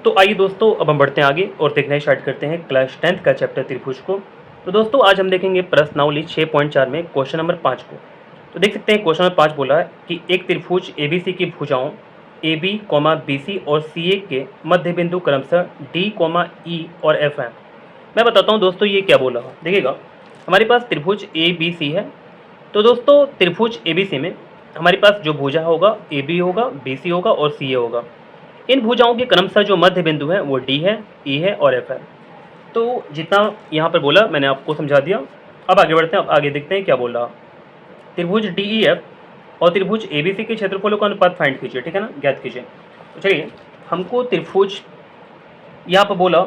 तो आइए दोस्तों, अब हम बढ़ते हैं आगे और देखना स्टार्ट करते हैं क्लास 10th का चैप्टर त्रिभुज को। तो दोस्तों आज हम देखेंगे प्रश्नावली 6.4 में क्वेश्चन नंबर 5 को। तो देख सकते हैं क्वेश्चन नंबर 5 बोला है कि एक त्रिभुज एबीसी की भुजाओं AB, BC और CA के मध्य बिंदु क्रमशः D, E और F हैं। मैं बताता हूँ दोस्तों ये क्या बोला है। देखिएगा, हमारे पास त्रिभुज ABC है। तो दोस्तों त्रिभुज ABC में हमारे पास जो भुजा होगा AB होगा, BC होगा और CA होगा। इन भुजाओं के क्रमशः जो मध्य बिंदु है वो D है, E है और F है। तो जितना यहाँ पर बोला मैंने आपको समझा दिया। अब आगे बढ़ते हैं, अब आगे देखते हैं क्या बोल रहा। त्रिभुज DEF और त्रिभुज ABC के क्षेत्रफलों का अनुपात फाइंड कीजिए, ठीक है ना, ज्ञात कीजिए। तो चलिए, हमको त्रिभुज यहाँ पर बोला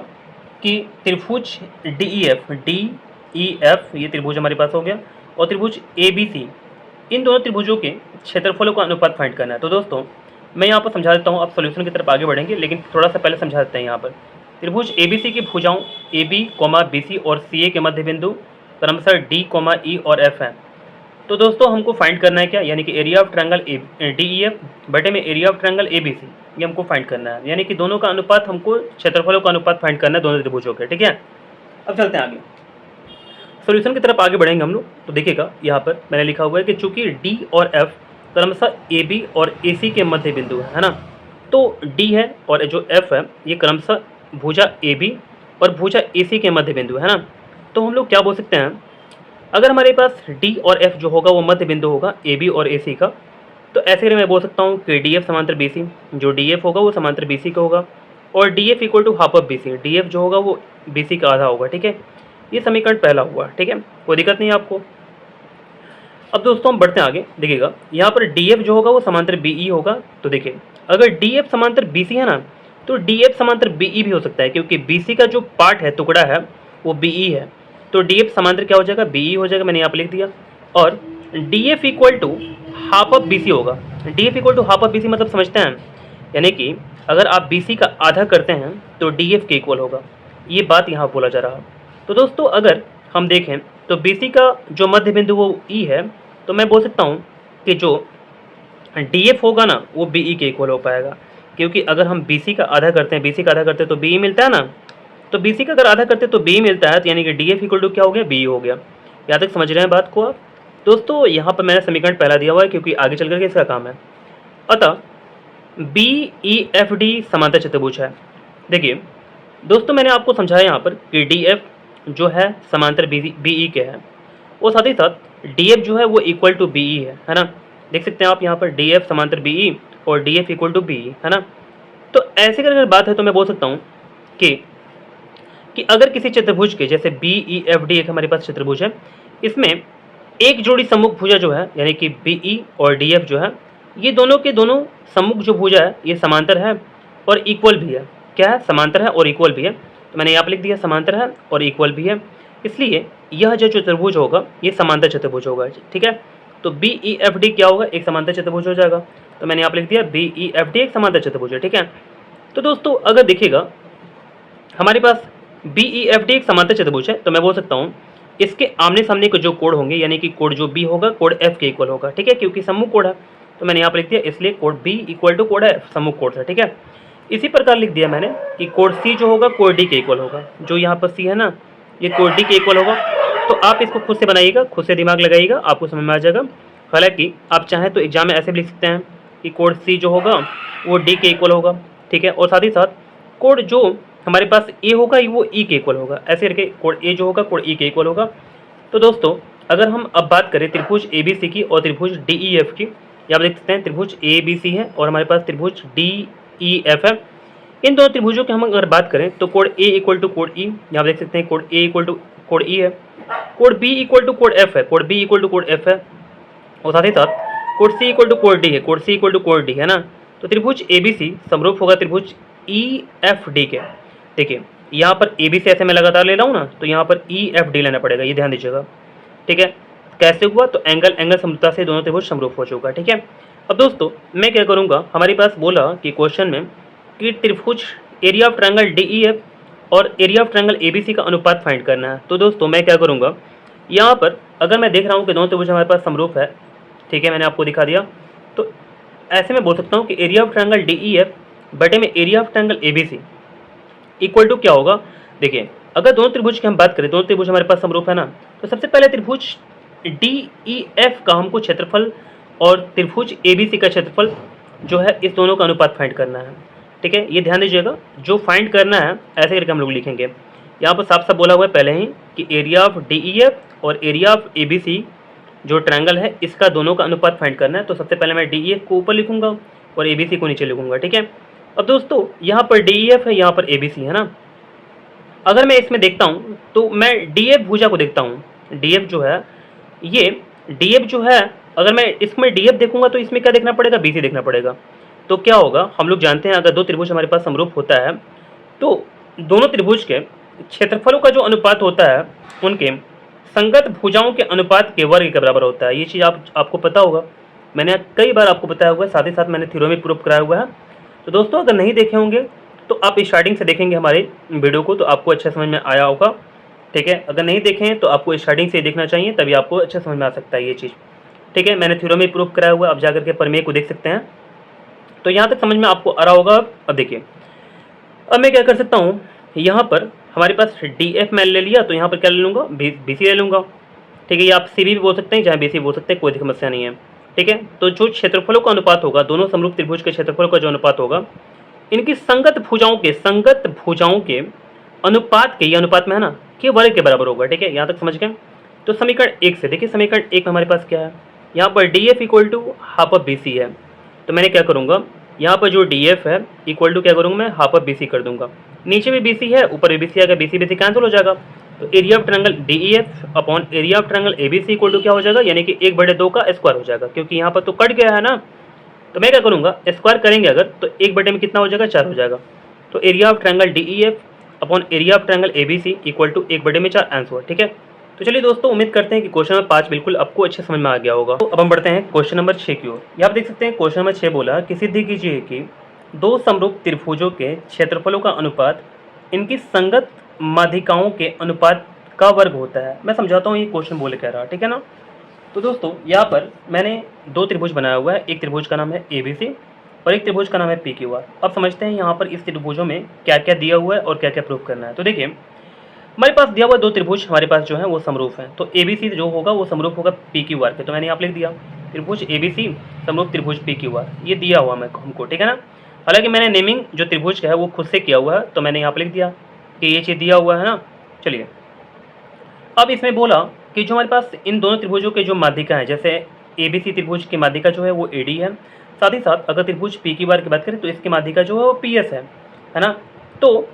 कि त्रिभुज DEF ये त्रिभुज हमारे पास हो गया, और त्रिभुज ABC, इन दोनों त्रिभुजों के क्षेत्रफलों का अनुपात फाइंड करना है। तो दोस्तों मैं यहाँ पर समझा देता हूँ, आप सॉल्यूशन की तरफ आगे बढ़ेंगे, लेकिन थोड़ा सा पहले समझा देते हैं। यहाँ पर त्रिभुज ABC की भुजाओं AB, BC और CA के मध्य बिंदु क्रमशः D, E और F हैं। तो दोस्तों हमको फाइंड करना है क्या, यानी कि एरिया ऑफ ट्रायंगल DEF बटे में एरिया ऑफ ट्रायंगल ABC, ये हमको फाइंड करना है। यानी कि दोनों का अनुपात, हमको क्षेत्रफलों का अनुपात फाइंड करना है दोनों त्रिभुजों के, ठीक है। अब चलते हैं आगे, सॉल्यूशन की तरफ आगे बढ़ेंगे हम लोग। तो देखिएगा, यहाँ पर मैंने लिखा हुआ है कि चूंकि D और F क्रमशः AB और AC के मध्य बिंदु है ना, तो D है और जो F है ये क्रमशः भुजा AB और भुजा AC के मध्य बिंदु है ना। तो हम लोग क्या बोल सकते हैं, अगर हमारे पास D और F जो होगा वो मध्य बिंदु होगा AB और AC का, तो ऐसे मैं बोल सकता हूँ कि DF समांतर BC, जो DF होगा वो समांतर BC का होगा, और DF equal to half of BC, DF जो होगा वो BC का आधा होगा, ठीक है। ये समीकरण पहला हुआ, ठीक है, कोई दिक्कत नहीं है आपको। अब दोस्तों हम बढ़ते हैं आगे। देखिएगा, यहाँ पर DF जो होगा वो समांतर BE होगा। तो देखिए, अगर DF समांतर BC है ना, तो DF समांतर BE भी हो सकता है, क्योंकि BC का जो पार्ट है, टुकड़ा है, वो BE है। तो DF समांतर क्या हो जाएगा, BE हो जाएगा, मैंने यहाँ पर लिख दिया। और DF equal to half of BC होगा। DF equal to half of BC मतलब समझते हैं, यानी कि अगर आप BC का आधा करते हैं तो DF के इक्वल होगा। ये बात यहाँ बोला जा रहा है। तो दोस्तों अगर हम देखें तो BC का जो मध्य बिंदु वो E है, तो मैं बोल सकता हूँ कि जो DF होगा ना वो BE के इक्वल हो पाएगा, क्योंकि अगर हम BC का आधा करते हैं, BC का आधा करते हैं तो BE मिलता है ना। तो BC का अगर आधा करते हैं तो BE मिलता है, तो यानी कि DF इक्वल टू क्या हो गया, BE हो गया। यहाँ तक समझ रहे हैं बात को आप दोस्तों। यहाँ पर मैंने समीकरण पहला दिया हुआ है, क्योंकि आगे चल करके इसका काम है। अतः BEFD समांतर चतुर्भुज है। देखिए दोस्तों, मैंने आपको समझाया यहाँ पर कि DF जो है समांतर BE के है, और साथ ही साथ DF जो है वो इक्वल टू BE है ना। देख सकते हैं आप यहाँ पर DF समांतर BE और DF इक्वल टू BE है ना। तो ऐसे अगर बात है तो मैं बोल सकता हूँ कि अगर किसी चतुर्भुज के, जैसे BEFD एक हमारे पास चतुर्भुज है, इसमें एक जोड़ी सम्मुख भुजा जो है, यानी कि BE और DF जो है, ये दोनों के दोनों सम्मुख जो भुजा है ये समांतर है और इक्वल भी है। क्या है, समांतर है और इक्वल भी है। तो मैंने यहाँ पर लिख दिया समांतर है और इक्वल भी है, इसलिए यह जो चतुर्भुज होगा ये समांतर चतुर्भुज होगा, ठीक है। तो BEFD क्या होगा, एक समांतर चतुर्भुज हो जाएगा। तो मैंने यहाँ पर लिख दिया BEFD एक समांतर चतुर्भुज है, ठीक है। तो दोस्तों अगर देखिएगा, हमारे पास BEFD एक समांतर चतुर्भुज है, तो मैं बोल सकता हूँ इसके आमने सामने के जो कोण होंगे, यानी कि कोण जो B होगा कोण F के इक्वल होगा, ठीक है, क्योंकि सम्मुख कोण है। तो मैंने यहाँ पर लिख दिया, इसलिए कोण B इक्वल टू कोण F, सम्मुख कोण है, ठीक है। इसी प्रकार लिख दिया मैंने कि कोण C जो होगा कोण D के इक्वल होगा। जो यहाँ पर C है ना, ये कोण D के इक्वल होगा। तो आप इसको खुद से बनाइएगा, खुद से दिमाग लगाइएगा, आपको समझ में आ जाएगा। हालांकि आप चाहें तो एग्जाम में ऐसे भी लिख सकते हैं कि कोण C जो होगा वो D के इक्वल होगा, ठीक है, और साथ ही साथ कोण जो हमारे पास A होगा वो E के इक्वल होगा। ऐसे करके कोण A जो होगा कोण E के इक्वल होगा। तो दोस्तों अगर हम अब बात करें त्रिभुज ABC की और त्रिभुज DEF की, आप देख सकते हैं त्रिभुज ABC है और हमारे पास त्रिभुज DEF है। इन दोनों त्रिभुजों की हम अगर बात करें तो कोण A इक्वल टू कोण E, यहाँ देख सकते हैं कोण A इक्वल टू कोण E है, कोण B इक्वल टू कोण F है, कोण B इक्वल टू कोण F है, और साथ ही साथ कोण C इक्वल टू कोण D है, कोण C इक्वल टू कोण D है ना। तो त्रिभुज ABC समरूप होगा त्रिभुज EFD के। देखिए यहाँ पर ABC ऐसे मैं लगातार ले रहा हूँ ना, तो यहाँ पर EFD लेना पड़ेगा, ये ध्यान दीजिएगा, ठीक है। कैसे हुआ, तो एंगल समरूपता से दोनों त्रिभुज समरूप हो चुका, ठीक है। अब दोस्तों मैं क्या करूँगा, हमारे पास बोला कि क्वेश्चन में कि त्रिभुज एरिया ऑफ ट्रायंगल DEF और एरिया ऑफ ट्रायंगल ABC का अनुपात फाइंड करना है। तो दोस्तों मैं क्या करूँगा, यहाँ पर अगर मैं देख रहा हूँ कि दोनों त्रिभुज हमारे पास समरूप है, ठीक है, मैंने आपको दिखा दिया, तो ऐसे में बोल सकता हूँ कि एरिया ऑफ ट्रायंगल DEF बटे में area of triangle ABC, equal to क्या होगा, देखिए अगर दोनों त्रिभुज की हम बात करें, दोनों त्रिभुज हमारे पास समरूप है ना, तो सबसे पहले त्रिभुज डी ई एफ का हमको क्षेत्रफल और त्रिभुज ए बी सी का क्षेत्रफल जो है इस दोनों का अनुपात फाइंड करना है। ठीक है, ये ध्यान दीजिएगा, जो फाइंड करना है ऐसे करके हम लोग लिखेंगे। यहाँ पर साफ साफ बोला हुआ है पहले ही कि area of D E F और area of A B C जो ट्रायंगल है इसका दोनों का अनुपात फाइंड करना है। तो सबसे पहले मैं डी ई एफ को ऊपर लिखूंगा और ए बी सी को नीचे लिखूंगा। ठीक है, अब दोस्तों यहाँ पर डी ई एफ है, यहाँ पर ए बी सी है ना। अगर मैं इसमें देखता हूँ तो मैं डी एफ भुजा को देखता हूँ, डी एफ जो है ये डी एफ जो है, अगर मैं इसमें डी एफ देखूंगा तो इसमें क्या देखना पड़ेगा, बी सी देखना पड़ेगा। तो क्या होगा, हम लोग जानते हैं अगर दो त्रिभुज हमारे पास समरूप होता है तो दोनों त्रिभुज के क्षेत्रफलों का जो अनुपात होता है उनके संगत भुजाओं के अनुपात के वर्ग के बराबर होता है। ये चीज़ आपको पता होगा, मैंने कई बार आपको बताया हुआ है, साथ ही साथ मैंने थ्योरम में प्रूफ कराया हुआ है। तो दोस्तों अगर नहीं देखे होंगे तो आप स्टार्टिंग से देखेंगे हमारे वीडियो को तो आपको अच्छा समझ में आया होगा। ठीक है, अगर नहीं देखें तो आपको स्टार्टिंग से देखना चाहिए, तभी आपको अच्छा समझ में आ सकता है ये चीज़। ठीक है, मैंने थ्योरम में प्रूफ कराया हुआ है, आप जाकर के प्रमेय को देख सकते हैं। तो यहाँ तक समझ में आपको आ रहा होगा। अब देखिए, अब मैं क्या कर सकता हूँ, यहाँ पर हमारे पास डी एफ मैंने ले लिया तो यहाँ पर क्या ले लूँगा, बी सी ले लूँगा। ठीक है, ये आप सी भी बोल सकते हैं चाहे बी सी बोल सकते हैं, कोई समस्या नहीं है। ठीक है, तो जो क्षेत्रफलों का अनुपात होगा, दोनों समरूप त्रिभुज के क्षेत्रफलों का जो अनुपात होगा इनकी संगत भुजाओं के अनुपात के, ये अनुपात में है ना, के वर्ग के बराबर होगा। ठीक है, यहाँ तक समझ गए। तो समीकरण 1 से देखिए, समीकरण 1 में हमारे पास क्या है, यहाँ पर D F equal to half of B C है। तो मैंने क्या करूँगा, यहाँ पर जो डी एफ है इक्वल टू क्या करूँगा मैं, हाफ ऑफ बी सी कर दूंगा। नीचे भी बी सी है, ऊपर भी बी सी आएगा, बी सी कैंसिल हो जाएगा। तो area of triangle D E F upon area of triangle A B C equal to क्या हो जाएगा, यानी कि 1/2 का स्क्वायर हो जाएगा, क्योंकि यहाँ पर तो कट गया है ना। तो मैं क्या करूँगा, स्क्वायर करेंगे अगर तो 1/2 में कितना हो जाएगा, 4 हो जाएगा। तो area of triangle D E F upon area of triangle A B C equal to 1/4 answer. ठीक है, तो चलिए दोस्तों, उम्मीद करते हैं कि क्वेश्चन नंबर 5 बिल्कुल आपको अच्छे समझ में आ गया होगा। तो अब हम बढ़ते हैं क्वेश्चन नंबर 6 की ओर। यहाँ आप देख सकते हैं क्वेश्चन नंबर 6 बोला कि सिद्ध कीजिए कि दो समरूप त्रिभुजों के क्षेत्रफलों का अनुपात इनकी संगत माध्यिकाओं के अनुपात का वर्ग होता है। मैं समझाता हूँ ये क्वेश्चन बोले कह रहा, ठीक है ना। तो दोस्तों यहाँ पर मैंने दो त्रिभुज बनाया हुआ है, एक त्रिभुज का नाम है ए बी सी और एक त्रिभुज का नाम है पी क्यू आर। अब समझते हैं यहाँ पर इस त्रिभुजों में क्या क्या दिया हुआ है और क्या क्या प्रूफ करना है। तो देखिए, हमारे पास दिया हुआ दो त्रिभुज हमारे पास जो है वो समरूप है। तो ए बी सी जो होगा वो समरूप होगा पी क्यू आर के। तो मैंने यहाँ लिख दिया त्रिभुज ए बी सी समरूप त्रिभुज पी क्यू आर, ये दिया हुआ मैं हमको, ठीक है ना। हालांकि मैंने नेमिंग जो त्रिभुज का है वो खुद से किया हुआ है, तो मैंने यहाँ पर लिख दिया कि ये चीज़ दिया हुआ है ना। चलिए, अब इसमें बोला कि जो हमारे पास इन दोनों त्रिभुजों के जो माध्यिका है, जैसे ए बी सी त्रिभुज की माध्यिका जो है वो ए डी है, साथ ही साथ अगर त्रिभुज पी क्यू आर की बात करें तो इसकी माध्यिका जो है वो पी एस है ना। तो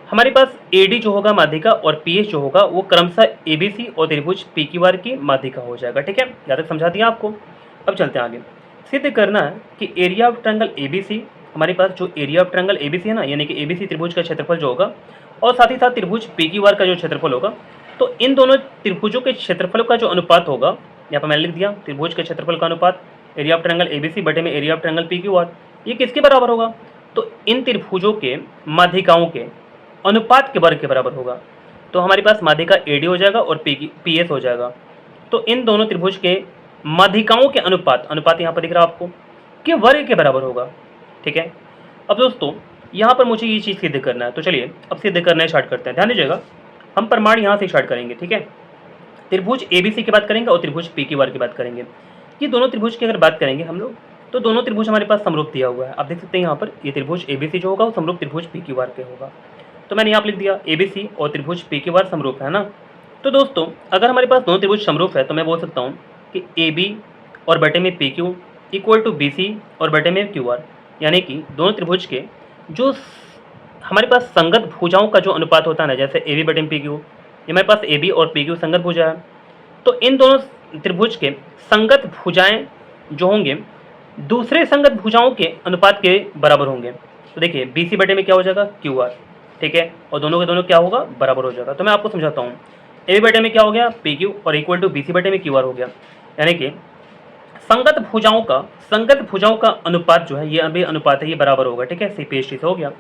हमारे पास ए डी जो होगा माध्यिका और पी एस जो होगा वो क्रमशः ए बी सी और त्रिभुज पी क्यू आर की माध्यिका हो जाएगा। ठीक है, यहाँ तक समझा दिया आपको। अब चलते हैं आगे। सिद्ध करना है कि area of triangle A B C, हमारे पास जो area of triangle A B C है ना, यानी कि ए बी सी त्रिभुज का क्षेत्रफल जो होगा और साथ ही साथ त्रिभुज पी क्यू आर का जो क्षेत्रफल होगा, तो इन दोनों त्रिभुजों के क्षेत्रफलों का जो अनुपात होगा, यहाँ पर मैंने लिख दिया त्रिभुज के क्षेत्रफल का अनुपात area of triangle A B C बटे में area of triangle P Q R, ये किसके बराबर होगा, तो इन त्रिभुजों के माध्यिकाओं के अनुपात के वर्ग के बराबर होगा। तो हमारे पास माध्यिका ए डी हो जाएगा और पी एस हो जाएगा। तो इन दोनों त्रिभुज के माध्यिकाओं के अनुपात यहाँ पर दिख रहा है आपको, के वर्ग के बराबर होगा। ठीक है, अब दोस्तों यहाँ पर मुझे ये चीज़ सिद्ध करना है। तो चलिए अब सिद्ध करना स्टार्ट करते हैं। ध्यान दीजिएगा, हम प्रमाण यहाँ से स्टार्ट करेंगे। ठीक है, त्रिभुज ए बी सी की बात करेंगे और त्रिभुज पी क्यू आर की बात करेंगे। ये दोनों त्रिभुज की अगर बात करेंगे हम लोग, तो दोनों त्रिभुज हमारे पास समरूप दिया हुआ है। आप देख सकते हैं यहाँ पर ये त्रिभुज ए बी सी जो होगा वो समरूप त्रिभुज पी क्यू आर के होगा। तो मैंने यहाँ पर लिख दिया ए बी सी और त्रिभुज पी क्यू आर समरूप है ना। तो दोस्तों अगर हमारे पास दोनों त्रिभुज समरूप है तो मैं बोल सकता हूँ कि ए बी और बटे में P Q equal to B C और बटे में क्यू आर, यानी कि दोनों त्रिभुज के जो हमारे पास संगत भुजाओं का जो अनुपात होता है ना, जैसे ए बी बटे में पी क्यू, ये हमारे पास ए बी और पी क्यू संगत भुजा है, तो इन दोनों त्रिभुज के संगत भुजाएं जो होंगे दूसरे संगत भुजाओं के अनुपात के बराबर होंगे। तो देखिए बी सी बटे में क्या हो जाएगा, क्यू आर। ठीक है, और दोनों के दोनों क्या होगा, बराबर हो जाएगा। तो मैं आपको समझाता हूँ, ए बी बटे में क्या हो गया, पी क्यू और इक्वल टू बी सी बटे में क्यू आर हो गया, यानी कि संगत भुजाओं का अनुपात जो है ये अभी अनुपात है, ये बराबर होगा। ठीक है, सी पी एच टी से हो गया।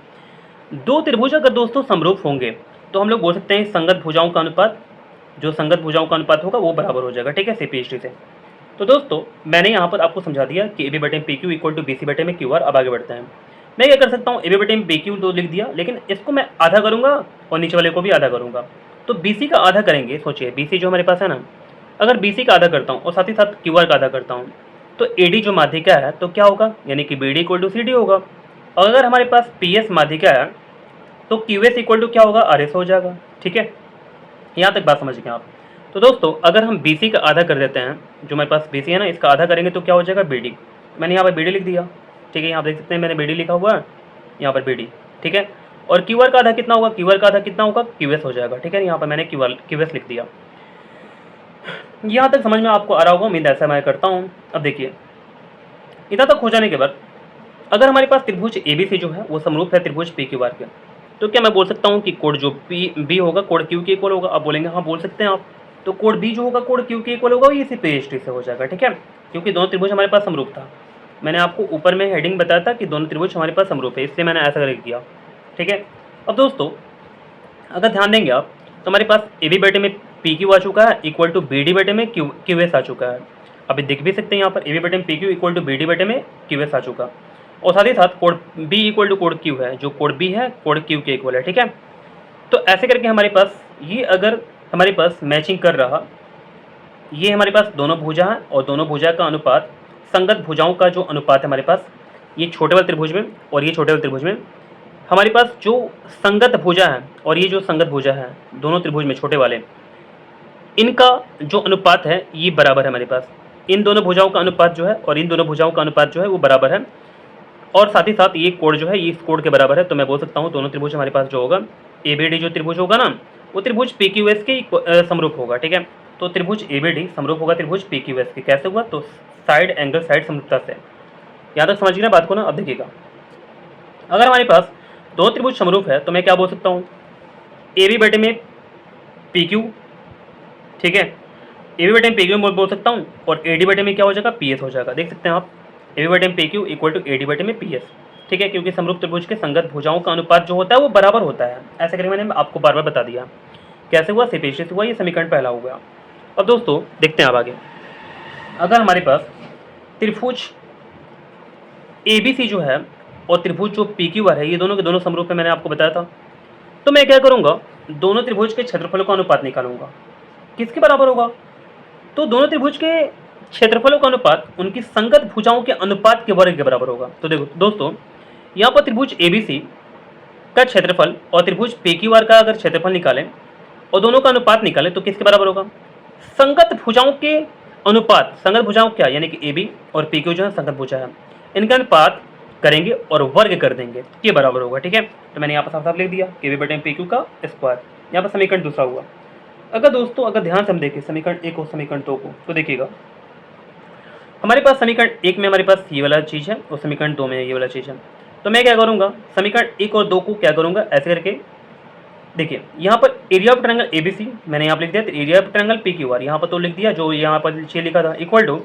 दो त्रिभुज अगर दोस्तों समरूप होंगे तो हम लोग बोल सकते हैं संगत भुजाओं का अनुपात, जो संगत भुजाओं का अनुपात होगा वो बराबर हो जाएगा। ठीक है, सी पी एच टी से। तो दोस्तों मैंने यहाँ पर आपको समझा दिया कि ए बी बटे में P Q equal to B C बटे में क्यू आर। अब आगे बढ़ते हैं। मैं क्या कर सकता हूँ, ए बी बटे में पी क्यू तो लिख दिया, लेकिन इसको मैं आधा करूँगा और नीचे वाले को भी आधा करूँगा। तो बी सी का आधा करेंगे, सोचिए बी सी जो हमारे पास है ना, अगर बी सी का आधा करता हूँ और साथ ही साथ क्यू आर का आधा करता हूँ, तो ए डी जो माध्यिका है तो क्या होगा, यानी कि B D equal to C D होगा। और अगर हमारे पास पी एस माध्यिका है तो क्यू एस इक्वल टू क्या होगा, आर एस हो जाएगा। ठीक है, यहाँ तक बात समझ गए आप। तो दोस्तों अगर हम बी सी का आधा कर देते हैं, जो हमारे पास बी सी है ना, इसका आधा करेंगे तो क्या हो जाएगा, बी डी। मैंने यहाँ पर बी डी लिख दिया। ठीक है, यहाँ देख सकते हैं मैंने बी डी लिखा हुआ है, यहाँ पर बी डी। ठीक है, और क्यू आर का आधा कितना होगा, क्यू आर का आधा कितना होगा, क्यू एस हो जाएगा। ठीक है, यहाँ पर मैंने क्यू एस लिख दिया। यहाँ तक समझ में आपको आ रहा होगा, उम्मीद ऐसा मैं करता हूँ। अब देखिए, इतना तक हो जाने के बाद अगर हमारे पास त्रिभुज ए बी सी जो है वो समरूप है त्रिभुज पी क्यू आर के, तो क्या मैं बोल सकता हूँ कि कोड जो पी बी होगा कोड क्यू के इक्वल होगा। आप बोलेंगे हाँ बोल सकते हैं आप, तो कोड बी जो होगा कोड क्यू के इक्वल होगा, ये इसी पी एच डी से हो जाएगा। ठीक है, क्योंकि दोनों त्रिभुज हमारे पास समरूप था। मैंने आपको ऊपर में हेडिंग बताया था कि दोनों त्रिभुज हमारे पास समरूप है, इसलिए मैंने ऐसा लिख दिया। ठीक है, अब दोस्तों अगर ध्यान देंगे आप तो हमारे पास ए बी बटे में पी क्यू आ चुका है इक्वल टू बी डी बटे में क्यू एस आ चुका है। अभी दिख भी सकते हैं यहाँ पर ए बी बटे में P Q equal to B D बटे में क्यू एस आ चुका, और साथ ही साथ कोड बी इक्वल टू कोड क्यू है, जो कोड बी है कोड क्यू के इक्वल है। ठीक है, तो ऐसे करके हमारे पास ये अगर हमारे पास मैचिंग कर रहा, ये हमारे पास दोनों भुजा है और दोनों भुजा का अनुपात, संगत भुजाओं का जो अनुपात है हमारे पास, ये छोटे वाले त्रिभुज में और ये छोटे वाले त्रिभुज में हमारे पास जो संगत भुजा है और ये जो संगत भुजा है दोनों त्रिभुज में छोटे वाले, इनका जो अनुपात है ये बराबर है हमारे पास। इन दोनों भुजाओं का अनुपात जो है और इन दोनों भुजाओं का अनुपात जो है वो बराबर है, और साथ ही साथ ये कोड जो है ये इस कोड के बराबर है। तो मैं बोल सकता हूँ दोनों त्रिभुज हमारे पास जो होगा, ए बी डी जो त्रिभुज होगा ना, वो त्रिभुज पी क्यू एस के समरूप होगा। ठीक है, तो त्रिभुज ए बी डी समरूप होगा त्रिभुज पी क्यू एस के। कैसे हुआ, तो साइड एंगल साइड समरूपता से। यहाँ तक समझिए ना बात को ना। अब देखिएगा, अगर हमारे पास दो त्रिभुज समरूप है तो मैं क्या बोल सकता हूँ, ए बी बटे में पी क्यू। ठीक है, ए बी बटे में पी क्यू बोल सकता हूँ, और ए डी बटे में क्या हो जाएगा, पी एस हो जाएगा। देख सकते हैं आप, ए बी बटे में P Q equal to A D बटे में पी एस। ठीक है, क्योंकि समरूप त्रिभुज के संगत भुजाओं का अनुपात जो होता है वो बराबर होता है। ऐसे करके मैंने आपको बार बार बता दिया। कैसे हुआ, सेपेशियस हुआ, ये समीकरण पहला हो गया। अब दोस्तों देखते हैं आप आगे, अगर हमारे पास त्रिभुज ए बी सी जो है और त्रिभुज जो पी क्यू आर है, ये दोनों के दोनों समरूप है, मैंने आपको बताया था। तो मैं क्या करूँगा, दोनों त्रिभुज के क्षेत्रफलों का अनुपात निकालूंगा। किसके बराबर होगा, तो दोनों त्रिभुज के क्षेत्रफलों का अनुपात उनकी संगत भुजाओं के अनुपात के वर्ग के बराबर होगा। तो देखो दोस्तों, यहाँ पर त्रिभुज ए बी सी का क्षेत्रफल और त्रिभुज पी क्यू आर का अगर क्षेत्रफल निकालें और दोनों का अनुपात निकालें तो किसके बराबर होगा, संगत भुजाओं के अनुपात। संगत भुजाओं क्या, यानी कि ए बी और पी क्यू जो है संगत भुजा है, इनका अनुपात करेंगे और वर्ग कर देंगे, ये बराबर होगा। ठीक है, तो मैंने यहाँ पर साफ साफ लिख दिया ए बी बटे पी क्यू का स्क्वायर। यहाँ पर समीकरण दूसरा हुआ। अगर दोस्तों अगर ध्यान से हम देखें समीकरण एक और समीकरण दो को, तो देखिएगा हमारे पास समीकरण एक में हमारे पास ये वाला चीज़ है और समीकरण दो में ये वाला चीज़ है। तो मैं क्या करूँगा, समीकरण एक और दो को क्या करूँगा, ऐसे करके देखिए, यहाँ पर area of triangle A B C मैंने यहाँ पर लिख दिया, तो area of triangle P Q R यहाँ पर तो लिख दिया, जो यहाँ पर नीचे लिखा था इक्वल टू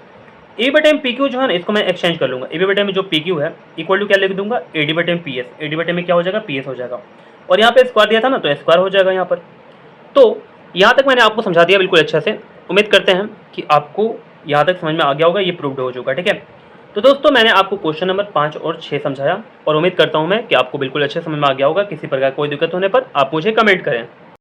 ए बटे में पी क्यू जो है ना, इसको मैं एक्सचेंज कर लूँगा। ए बी बटे में जो पी क्यू है इक्वल टू क्या लिख दूंगा, ए डी बटे में पी एस। ए डी बटे में क्या हो जाएगा, पी एस हो जाएगा, और यहाँ पे स्क्वायर दिया था ना, तो स्क्वायर हो जाएगा यहाँ पर। तो यहाँ तक मैंने आपको समझा दिया बिल्कुल अच्छे से। उम्मीद करते हैं कि आपको यहाँ तक समझ में आ गया होगा, ये प्रूव्ड हो चुका। ठीक है, तो दोस्तों मैंने आपको क्वेश्चन नंबर 5 और 6 समझाया, और उम्मीद करता हूँ मैं कि आपको बिल्कुल अच्छे समझ में आ गया होगा। किसी प्रकार कोई दिक्कत होने पर आप मुझे कमेंट करें।